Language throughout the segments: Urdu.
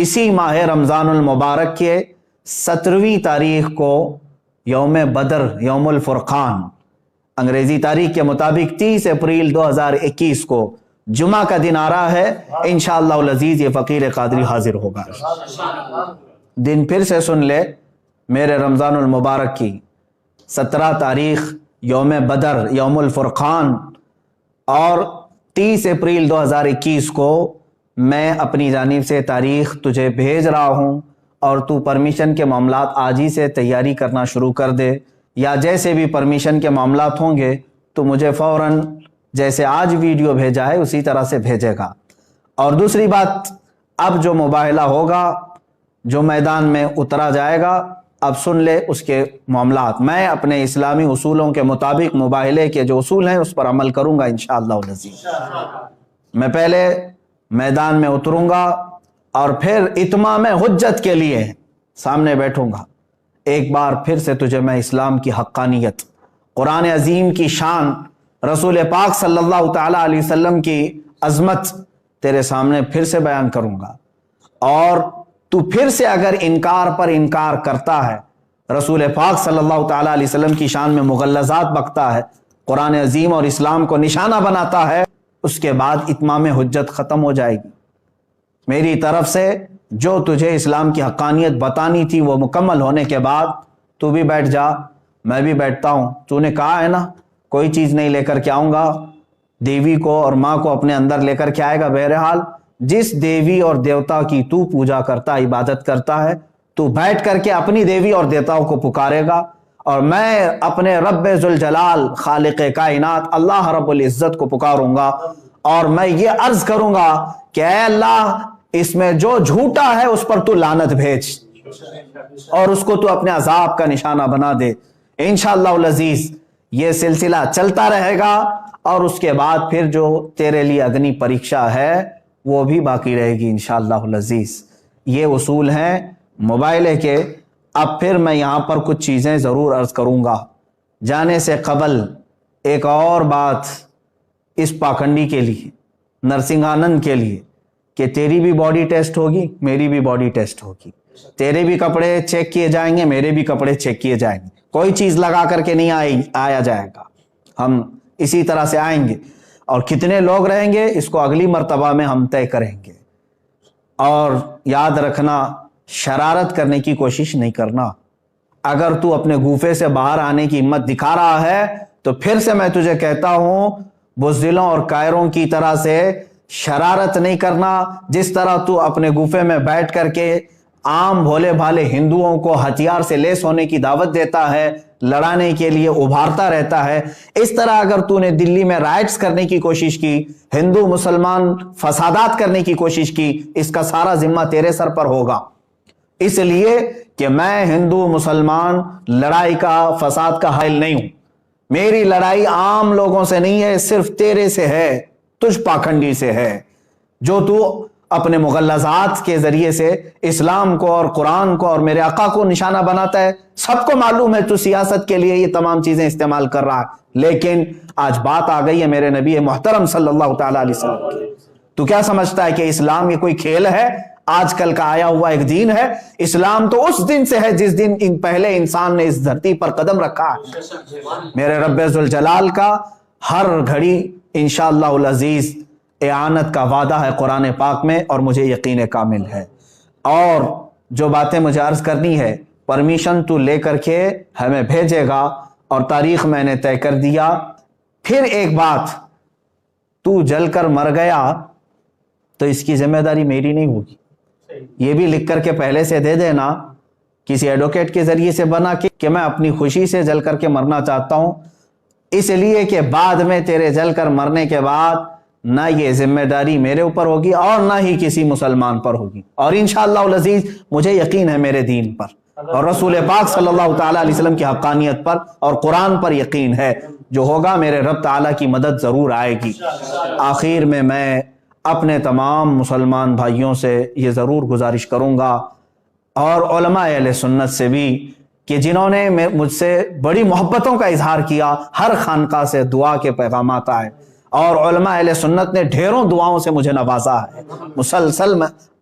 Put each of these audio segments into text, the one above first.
اسی ماہ رمضان المبارک کے 17ویں تاریخ کو یوم بدر، یوم الفرقان، انگریزی تاریخ کے مطابق 30 اپریل 2021 کو جمعہ کا دن آ رہا ہے۔ انشاءاللہ العزیز یہ فقیر قادری حاضر ہوگا۔ دن پھر سے سن لے، میرے رمضان المبارک کی 17 تاریخ یوم بدر، یوم الفرقان، اور 30 اپریل 2021 کو میں اپنی جانب سے تاریخ تجھے بھیج رہا ہوں، اور تو پرمیشن کے معاملات آج ہی سے تیاری کرنا شروع کر دے، یا جیسے بھی پرمیشن کے معاملات ہوں گے تو مجھے فوراً جیسے آج ویڈیو بھیجا ہے اسی طرح سے بھیجے گا۔ اور دوسری بات، اب جو مباہلہ ہوگا، جو میدان میں اترا جائے گا، اب سن لے اس کے معاملات۔ میں اپنے اسلامی اصولوں کے مطابق مباہلے کے جو اصول ہیں اس پر عمل کروں گا انشاءاللہ العزیز۔ میں پہلے میدان میں اتروں گا اور پھر اتمام حجت کے لیے سامنے بیٹھوں گا۔ ایک بار پھر سے تجھے میں اسلام کی حقانیت، قرآن عظیم کی شان، رسول پاک صلی اللہ تعالی علیہ وسلم کی عظمت تیرے سامنے پھر سے بیان کروں گا، اور تو پھر سے اگر انکار پر انکار کرتا ہے، رسول پاک صلی اللہ تعالی علیہ وسلم کی شان میں مغلظات بکتا ہے، قرآن عظیم اور اسلام کو نشانہ بناتا ہے، اس کے بعد اتمام حجت ختم ہو جائے گی۔ میری طرف سے جو تجھے اسلام کی حقانیت بتانی تھی وہ مکمل ہونے کے بعد تو بھی بیٹھ جا، میں بھی بیٹھتا ہوں۔ تو نے کہا ہے نا کوئی چیز نہیں لے کر کے آؤں گا، دیوی کو اور ماں کو اپنے اندر لے کر کے آئے گا۔ بہرحال جس دیوی اور دیوتا کی تو پوجا کرتا، عبادت کرتا ہے، تو بیٹھ کر کے اپنی دیوی اور دیوتاؤں کو پکارے گا، اور میں اپنے رب ذوالجلال خالق کائنات اللہ رب العزت کو پکاروں گا، اور میں یہ عرض کروں گا کہ اے اللہ، اس میں جو جھوٹا ہے اس پر تو لعنت بھیج، اور اس کو تو اپنے عذاب کا نشانہ بنا دے۔ انشاءاللہ العزیز یہ سلسلہ چلتا رہے گا، اور اس کے بعد پھر جو تیرے لیے اگنی پریکشا ہے وہ بھی باقی رہے گی انشاءاللہ العزیز۔ یہ اصول ہیں مباہلے کے۔ اب پھر میں یہاں پر کچھ چیزیں ضرور عرض کروں گا۔ جانے سے قبل ایک اور بات اس پاکھنڈی کے لیے، نرسنگھانند کے لیے، کہ تیری بھی باڈی ٹیسٹ ہوگی، میری بھی باڈی ٹیسٹ ہوگی، تیرے بھی کپڑے چیک کیے جائیں گے، میرے بھی کپڑے چیک کیے جائیں گے۔ کوئی چیز لگا کر کے نہیں آیا جائے گا، ہم اسی طرح سے آئیں گے، اور کتنے لوگ رہیں گے اس کو اگلی مرتبہ میں ہم طے کریں گے۔ اور یاد رکھنا، شرارت کرنے کی کوشش نہیں کرنا۔ اگر تو اپنے گوفے سے باہر آنے کی ہمت دکھا رہا ہے تو پھر سے میں تجھے کہتا ہوں، بزدلوں اور کائروں کی طرح سے شرارت نہیں کرنا۔ جس طرح تو اپنے گوفے میں بیٹھ کر کے عام بھولے بھالے ہندوؤں کو ہتھیار سے لیس ہونے کی دعوت دیتا ہے، لڑانے کے لیے ابھارتا رہتا ہے، اس طرح اگر تو نے دلی میں رائٹس کرنے کی کوشش کی، ہندو مسلمان فسادات کرنے کی کوشش کی، اس کا سارا ذمہ تیرے سر پر ہوگا۔ اس لیے کہ میں ہندو مسلمان لڑائی کا، فساد کا حائل نہیں ہوں۔ میری لڑائی عام لوگوں سے نہیں ہے، صرف تیرے سے ہے، تجھ پاکھنڈی سے ہے، جو تو اپنے مغلظات کے ذریعے سے اسلام کو اور قرآن کو اور میرے آقا کو نشانہ بناتا ہے۔ سب کو معلوم ہے تو سیاست کے لیے یہ تمام چیزیں استعمال کر رہا ہے، لیکن آج بات آ گئی ہے میرے نبی محترم صلی اللہ تعالی علیہ وسلم کی۔ تو کیا سمجھتا ہے کہ اسلام یہ کوئی کھیل ہے، آج کل کا آیا ہوا ایک دین ہے؟ اسلام تو اس دن سے ہے جس دن پہلے انسان نے اس دھرتی پر قدم رکھا ہے۔ میرے رب ذوالجلال کا ہر گھڑی انشاءاللہ العزیز اعانت کا وعدہ ہے قرآن پاک میں، اور مجھے یقین کامل ہے۔ اور جو باتیں مجھے عرض کرنی ہے، پرمیشن تو لے کر کے ہمیں بھیجے گا، اور تاریخ میں نے طے کر دیا۔ پھر ایک بات، تو جل کر مر گیا تو اس کی ذمہ داری میری نہیں ہوگی، یہ بھی لکھ کر کے پہلے سے دے دینا، کسی ایڈوکیٹ کے ذریعے سے بنا کہ میں اپنی خوشی سے جل کر کے مرنا چاہتا ہوں، اس لیے کہ بعد میں تیرے جل کر مرنے کے بعد نہ یہ ذمہ داری میرے اوپر ہوگی اور نہ ہی کسی مسلمان پر ہوگی، اور انشاءاللہ العزیز مجھے یقین ہے میرے دین پر اور رسول پاک صلی اللہ تعالی علیہ وسلم کی حقانیت پر اور قرآن پر یقین ہے، جو ہوگا میرے رب تعالیٰ کی مدد ضرور آئے گی۔ آخر میں اپنے تمام مسلمان بھائیوں سے یہ ضرور گزارش کروں گا، اور علماء اہل سنت سے بھی، کہ جنہوں نے مجھ سے بڑی محبتوں کا اظہار کیا، ہر خانقاہ سے دعا کے پیغامات آئے، اور علماء اہل سنت نے ڈھیروں دعاؤں سے مجھے نوازا ہے۔ مسلسل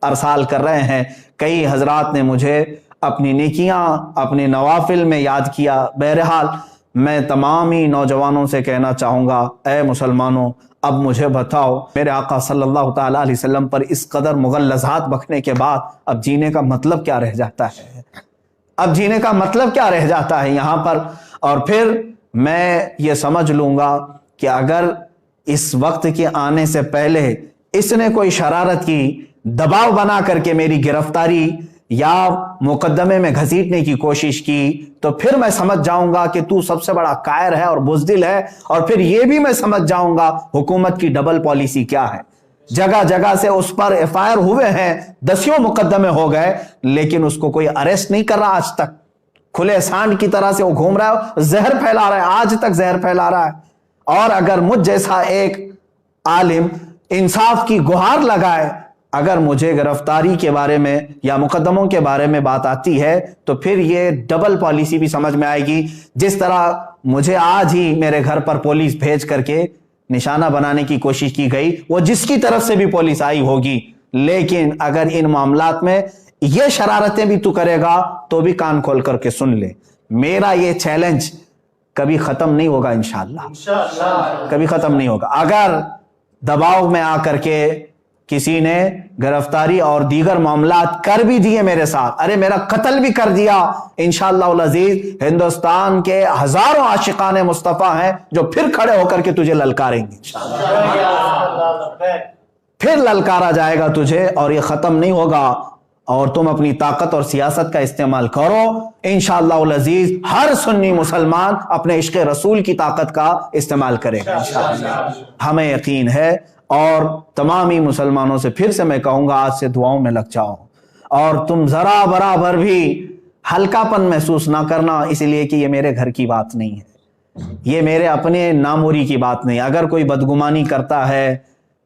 ارسال کر رہے ہیں، کئی حضرات نے مجھے اپنی نیکیاں اپنے نوافل میں یاد کیا۔ بہرحال میں تمام ہی نوجوانوں سے کہنا چاہوں گا، اے مسلمانوں، اب مجھے بتاؤ، میرے آقا صلی اللہ تعالیٰ علیہ وسلم پر اس قدر مغلظات بکنے کے بعد اب جینے کا مطلب کیا رہ جاتا ہے؟ اب جینے کا مطلب کیا رہ جاتا ہے یہاں پر؟ اور پھر میں یہ سمجھ لوں گا کہ اگر اس وقت کے آنے سے پہلے اس نے کوئی شرارت کی، دباؤ بنا کر کے میری گرفتاری یا مقدمے میں گھسیٹنے کی کوشش کی، تو پھر میں سمجھ جاؤں گا کہ تو سب سے بڑا قائر ہے اور بزدل ہے، اور پھر یہ بھی میں سمجھ جاؤں گا حکومت کی ڈبل پالیسی کیا ہے۔ جگہ جگہ سے اس پر ایف آئی آر ہوئے ہیں، دسیوں مقدمے ہو گئے، لیکن اس کو کوئی اریسٹ نہیں کر رہا آج تک۔ کھلے سانڈ کی طرح سے وہ گھوم رہا ہے، زہر پھیلا رہا ہے، آج تک زہر پھیلا رہا ہے۔ اور اگر مجھ جیسا ایک عالم انصاف کی گہار لگائے، اگر مجھے گرفتاری کے بارے میں یا مقدموں کے بارے میں بات آتی ہے تو پھر یہ ڈبل پالیسی بھی سمجھ میں آئے گی۔ جس طرح مجھے آج ہی میرے گھر پر پولیس بھیج کر کے نشانہ بنانے کی کوشش کی گئی، وہ جس کی طرف سے بھی پولیس آئی ہوگی، لیکن اگر ان معاملات میں یہ شرارتیں بھی تو کرے گا تو بھی کان کھول کر کے سن لے، میرا یہ چیلنج کبھی ختم نہیں ہوگا انشاءاللہ، کبھی ختم نہیں ہوگا۔ اگر دباؤ میں آ کر کے کسی نے گرفتاری اور دیگر معاملات کر بھی دیے میرے ساتھ، ارے میرا قتل بھی کر دیا، انشاءاللہ العزیز ہندوستان کے ہزاروں عاشقان مصطفیٰ ہیں جو پھر کھڑے ہو کر کے تجھے للکاریں گے، پھر للکارا جائے گا تجھے، اور یہ ختم نہیں ہوگا۔ اور تم اپنی طاقت اور سیاست کا استعمال کرو، انشاءاللہ العزیز ہر سنی مسلمان اپنے عشق رسول کی طاقت کا استعمال کرے گا انشاءاللہ، ہمیں یقین ہے۔ اور تمامی مسلمانوں سے پھر سے میں کہوں گا، آج سے دعاؤں میں لگ جاؤ، اور تم ذرا برابر بھی ہلکا پن محسوس نہ کرنا، اس لیے کہ یہ میرے گھر کی بات نہیں ہے، یہ میرے اپنے ناموری کی بات نہیں۔ اگر کوئی بدگمانی کرتا ہے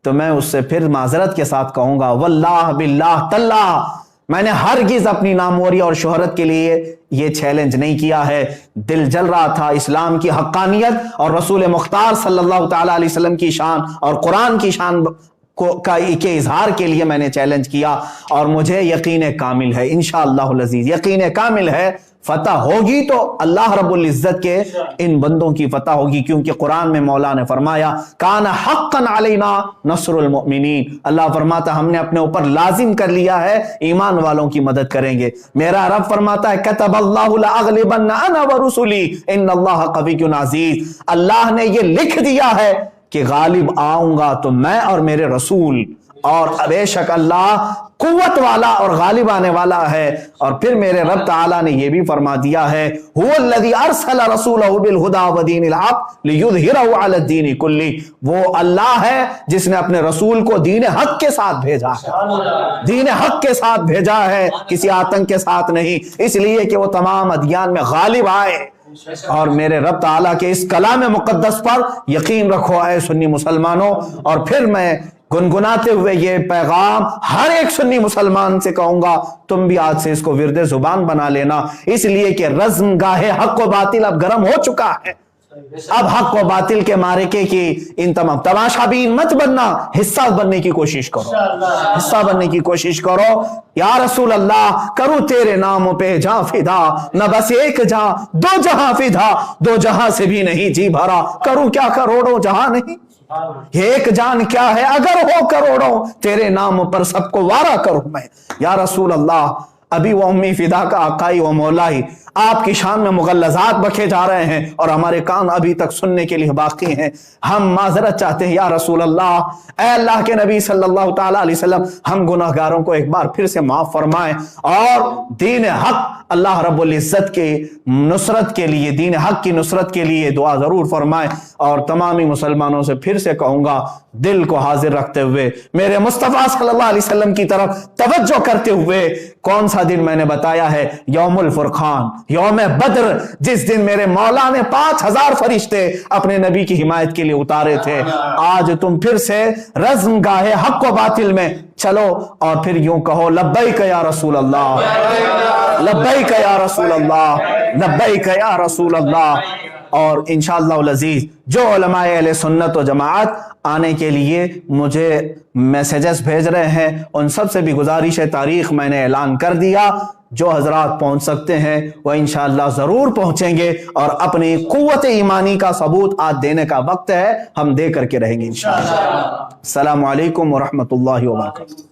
تو میں اس سے پھر معذرت کے ساتھ کہوں گا، واللہ باللہ تاللہ میں نے ہرگز اپنی ناموری اور شہرت کے لیے یہ چیلنج نہیں کیا ہے۔ دل جل رہا تھا اسلام کی حقانیت اور رسول مختار صلی اللہ تعالیٰ علیہ وسلم کی شان اور قرآن کی شان کے اظہار کے لیے میں نے چیلنج کیا، اور مجھے یقین کامل ہے انشاءاللہ العزیز، یقین کامل ہے فتح ہوگی تو اللہ رب العزت کے ان بندوں کی فتح ہوگی، کیونکہ قرآن میں مولا نے فرمایا کان حقا علینا نصر المؤمنین، اللہ فرماتا ہم نے اپنے اوپر لازم کر لیا ہے ایمان والوں کی مدد کریں گے۔ میرا رب فرماتا ہے کتب اللہ لاغلبن انا ورسلی ان اللہ قوی عزیز، اللہ نے یہ لکھ دیا ہے کہ غالب آؤں گا تو میں اور میرے رسول، اور بے شک اللہ قوت والا اور غالب آنے والا ہے۔ اور پھر میرے رب تعالیٰ نے یہ بھی فرما دیا ہے هو الذی ارسل رسولہ بالہدی ودین الحق لیظہرہ علی الدین کلہ، وہ اللہ ہے جس نے اپنے رسول کو دین حق کے ساتھ بھیجا ہے، دین حق کے ساتھ بھیجا ہے، کسی آتنک کے ساتھ نہیں، اس لیے کہ وہ تمام ادیان میں غالب آئے۔ اور میرے رب تعالیٰ کے اس کلام مقدس پر یقین رکھو اے سنی مسلمانوں۔ اور پھر میں گنگناتے ہوئے یہ پیغام ہر ایک سنی مسلمان سے کہوں گا، تم بھی آج سے اس کو ورد زبان بنا لینا، اس لیے کہ رزم گاہ حق و باطل اب گرم ہو چکا ہے۔ اب حق و باطل کے معرکے کی ان تمام تماشا بین مت بننا، حصہ بننے کی کوشش کرو، حصہ بننے کی کوشش کرو۔ یا رسول اللہ کرو تیرے نام پہ جہاں فدا، نہ بس ایک جہاں دو جہاں فدا، دو جہاں سے بھی نہیں جی بھرا، کروں کیا کروڑوں جہاں نہیں، یہ ایک جان کیا ہے اگر ہو کروڑوں، تیرے نام پر سب کو وارا کروں میں۔ یا رسول اللہ ابھی وہ امی فدا کا آقائی و مولائی آپ کی شان میں مغلظات بکے جا رہے ہیں اور ہمارے کان ابھی تک سننے کے لیے باقی ہیں، ہم معذرت چاہتے ہیں یا رسول اللہ، اے اللہ کے نبی صلی اللہ تعالیٰ علیہ وسلم، ہم گناہگاروں کو ایک بار پھر سے معاف فرمائیں، اور دین حق اللہ رب العزت کے نصرت کے لیے، دین حق کی نصرت کے لیے دعا ضرور فرمائیں۔ اور تمامی مسلمانوں سے پھر سے کہوں گا، دل کو حاضر رکھتے ہوئے میرے مصطفیٰ صلی اللہ علیہ وسلم کی طرف توجہ کرتے ہوئے، کون سا دن میں نے بتایا ہے؟ یوم الفرقان، یوم بدر، جس دن میرے مولا نے 5000 فرشتے اپنے نبی کی حمایت کے لیے اتارے تھے۔ آج تم پھر سے رزم گاہ حق و باطل میں چلو، اور پھر یوں کہو لبیک یا رسول اللہ، لبیک یا رسول اللہ، لبیک یا رسول اللہ۔ اور انشاءاللہ العزیز جو علماء اہل سنت و جماعت آنے کے لیے مجھے میسیجز بھیج رہے ہیں ان سب سے بھی گزارش ہے، تاریخ میں نے اعلان کر دیا، جو حضرات پہنچ سکتے ہیں وہ انشاءاللہ ضرور پہنچیں گے، اور اپنی قوت ایمانی کا ثبوت آج دینے کا وقت ہے، ہم دے کر کے رہیں گے انشاءاللہ۔ السلام علیکم ورحمۃ اللہ وبرکاتہ۔